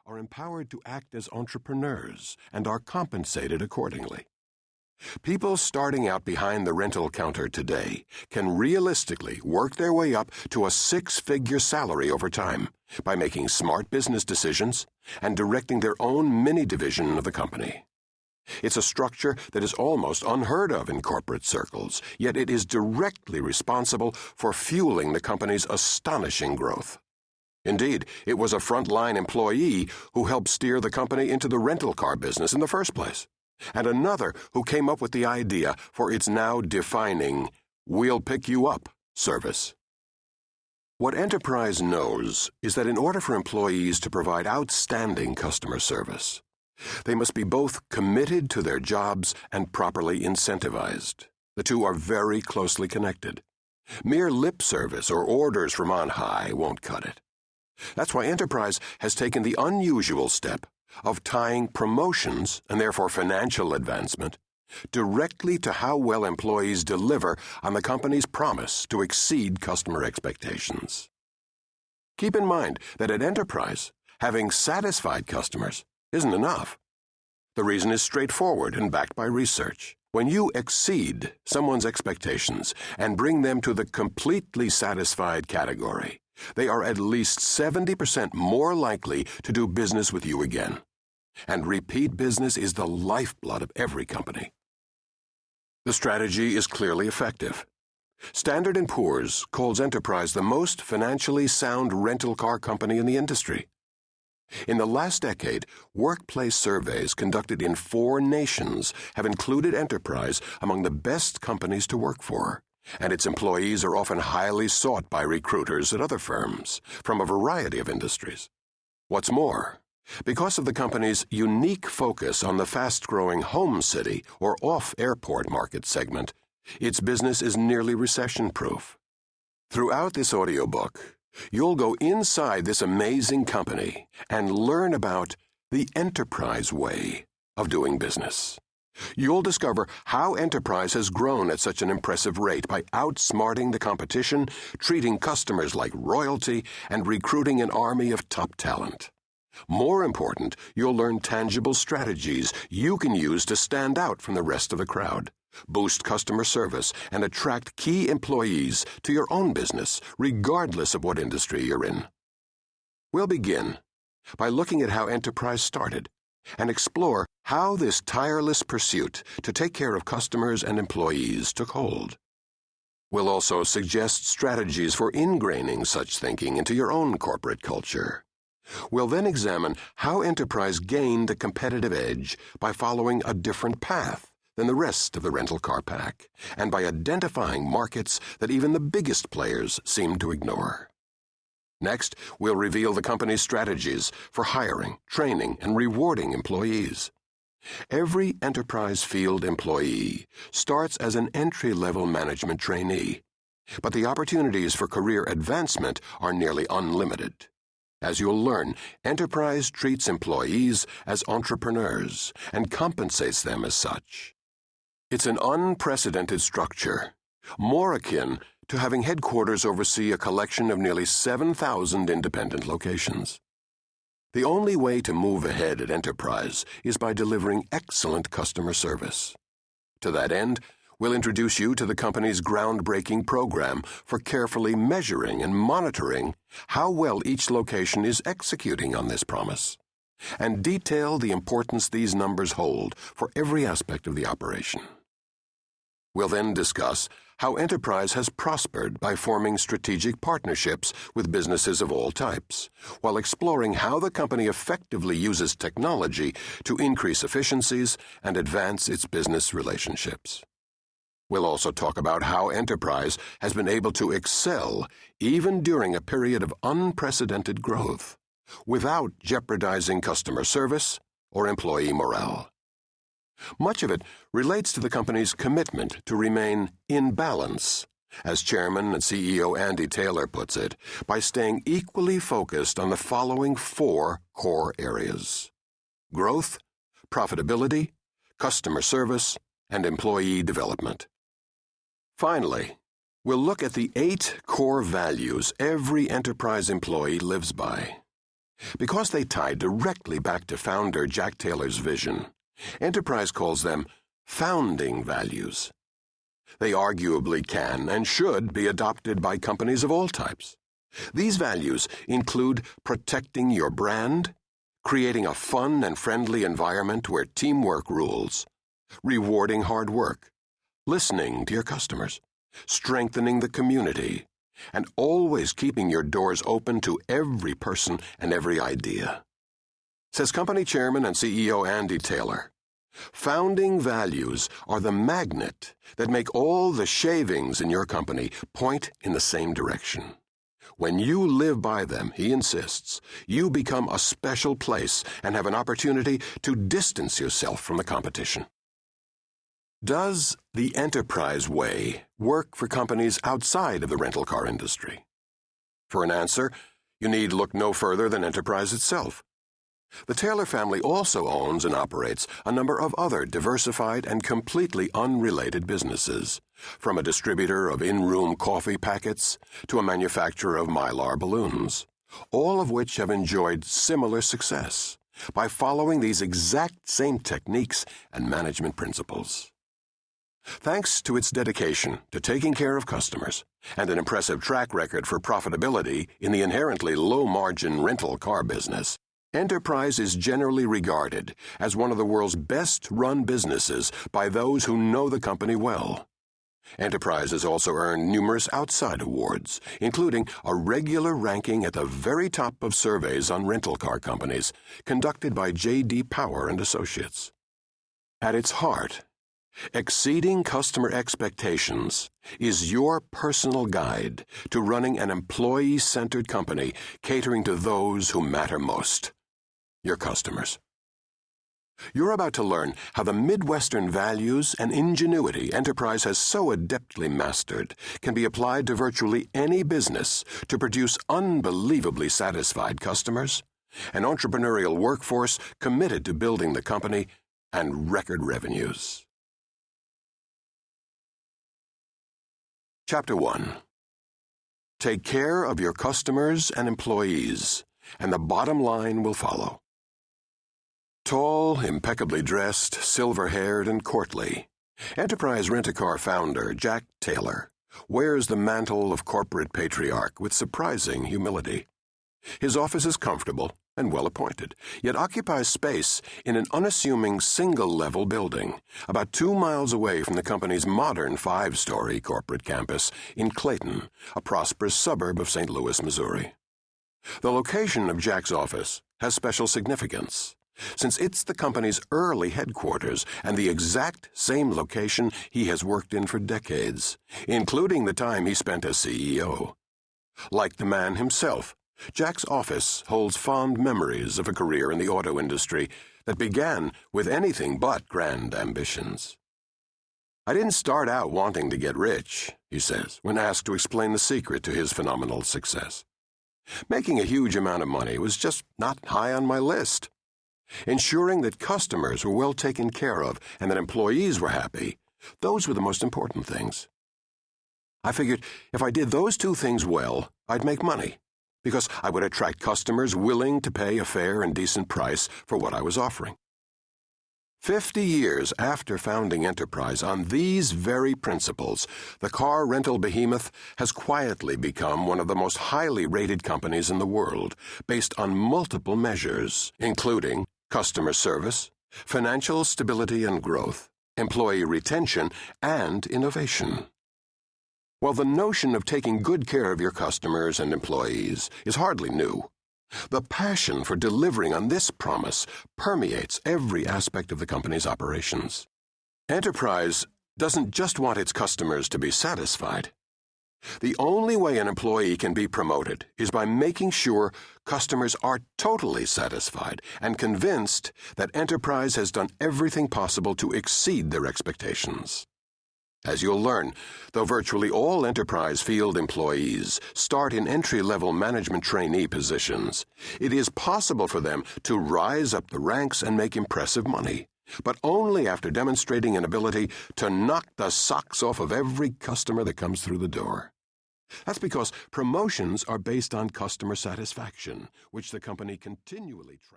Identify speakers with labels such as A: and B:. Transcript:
A: are empowered to act as entrepreneurs and are compensated accordingly. People starting out behind the rental counter today can realistically work their way up to a six-figure salary over time by making smart business decisions and directing their own mini-division of the company. It's a structure that is almost unheard of in corporate circles, yet it is directly responsible for fueling the company's astonishing growth. Indeed, it was a frontline employee who helped steer the company into the rental car business in the first place, and another who came up with the idea for its now defining "We'll Pick You Up" service. What Enterprise knows is that in order for employees to provide outstanding customer service, they must be both committed to their jobs and properly incentivized. The two are very closely connected. Mere lip service or orders from on high won't cut it. That's why Enterprise has taken the unusual step of tying promotions, and therefore financial advancement, directly to how well employees deliver on the company's promise to exceed customer expectations. Keep in mind that at Enterprise, having satisfied customers isn't enough. The reason is straightforward and backed by research. When you exceed someone's expectations and bring them to the completely satisfied category, they are at least 70% more likely to do business with you again. And repeat business is the lifeblood of every company. The strategy is clearly effective. Standard & Poor's calls Enterprise the most financially sound rental car company in the industry. In the last decade, workplace surveys conducted in 4 nations have included Enterprise among the best companies to work for, and its employees are often highly sought by recruiters at other firms from a variety of industries. What's more, because of the company's unique focus on the fast-growing home city or off-airport market segment, its business is nearly recession-proof. Throughout this audiobook, you'll go inside this amazing company and learn about the Enterprise way of doing business. You'll discover how Enterprise has grown at such an impressive rate by outsmarting the competition, treating customers like royalty, and recruiting an army of top talent. More important, you'll learn tangible strategies you can use to stand out from the rest of the crowd, boost customer service, and attract key employees to your own business, regardless of what industry you're in. We'll begin by looking at how Enterprise started and explore how this tireless pursuit to take care of customers and employees took hold. We'll also suggest strategies for ingraining such thinking into your own corporate culture. We'll then examine how Enterprise gained a competitive edge by following a different path than the rest of the rental car pack, and by identifying markets that even the biggest players seem to ignore. Next, we'll reveal the company's strategies for hiring, training, and rewarding employees. Every Enterprise field employee starts as an entry-level management trainee, but the opportunities for career advancement are nearly unlimited. As you'll learn, Enterprise treats employees as entrepreneurs and compensates them as such. It's an unprecedented structure, more akin to having headquarters oversee a collection of nearly 7,000 independent locations. The only way to move ahead at Enterprise is by delivering excellent customer service. To that end, we'll introduce you to the company's groundbreaking program for carefully measuring and monitoring how well each location is executing on this promise, and detail the importance these numbers hold for every aspect of the operation. We'll then discuss how Enterprise has prospered by forming strategic partnerships with businesses of all types, while exploring how the company effectively uses technology to increase efficiencies and advance its business relationships. We'll also talk about how Enterprise has been able to excel even during a period of unprecedented growth, without jeopardizing customer service or employee morale. Much of it relates to the company's commitment to remain in balance, as Chairman and CEO Andy Taylor puts it, by staying equally focused on the following 4 core areas: growth, profitability, customer service, and employee development. Finally, we'll look at the 8 core values every Enterprise employee lives by. Because they tie directly back to founder Jack Taylor's vision, Enterprise calls them founding values. They arguably can and should be adopted by companies of all types. These values include protecting your brand, creating a fun and friendly environment where teamwork rules, rewarding hard work, listening to your customers, strengthening the community, and always keeping your doors open to every person and every idea. Says company chairman and CEO Andy Taylor, founding values are the magnet that make all the shavings in your company point in the same direction. When you live by them, he insists, you become a special place and have an opportunity to distance yourself from the competition. Does the Enterprise way work for companies outside of the rental car industry? For an answer, you need look no further than Enterprise itself. The Taylor family also owns and operates a number of other diversified and completely unrelated businesses, from a distributor of in-room coffee packets to a manufacturer of Mylar balloons, all of which have enjoyed similar success by following these exact same techniques and management principles. Thanks to its dedication to taking care of customers and an impressive track record for profitability in the inherently low-margin rental car business, Enterprise is generally regarded as one of the world's best-run businesses by those who know the company well. Enterprise has also earned numerous outside awards, including a regular ranking at the very top of surveys on rental car companies conducted by J.D. Power and Associates. At its heart, exceeding customer expectations is your personal guide to running an employee-centered company catering to those who matter most, your customers. You're about to learn how the Midwestern values and ingenuity Enterprise has so adeptly mastered can be applied to virtually any business to produce unbelievably satisfied customers, an entrepreneurial workforce committed to building the company, and record revenues. Chapter 1. Take care of your customers and employees, and the bottom line will follow. Tall, impeccably dressed, silver-haired, and courtly, Enterprise Rent-A-Car founder Jack Taylor wears the mantle of corporate patriarch with surprising humility. His office is comfortable and well-appointed, yet occupies space in an unassuming single-level building about 2 miles away from the company's modern 5-story corporate campus in Clayton, a prosperous suburb of St. Louis, Missouri. The location of Jack's office has special significance, since it's the company's early headquarters and the exact same location he has worked in for decades, including the time he spent as CEO. Like the man himself, Jack's office holds fond memories of a career in the auto industry that began with anything but grand ambitions. I didn't start out wanting to get rich, he says, when asked to explain the secret to his phenomenal success. Making a huge amount of money was just not high on my list. Ensuring that customers were well taken care of and that employees were happy, those were the most important things. I figured if I did those 2 things well, I'd make money, because I would attract customers willing to pay a fair and decent price for what I was offering. 50 years after founding Enterprise on these very principles, the car rental behemoth has quietly become one of the most highly rated companies in the world, based on multiple measures, including customer service, financial stability and growth, employee retention, and innovation. While the notion of taking good care of your customers and employees is hardly new, the passion for delivering on this promise permeates every aspect of the company's operations. Enterprise doesn't just want its customers to be satisfied. The only way an employee can be promoted is by making sure customers are totally satisfied and convinced that Enterprise has done everything possible to exceed their expectations. As you'll learn, though virtually all Enterprise field employees start in entry-level management trainee positions, it is possible for them to rise up the ranks and make impressive money, but only after demonstrating an ability to knock the socks off of every customer that comes through the door. That's because promotions are based on customer satisfaction, which the company continually tracks.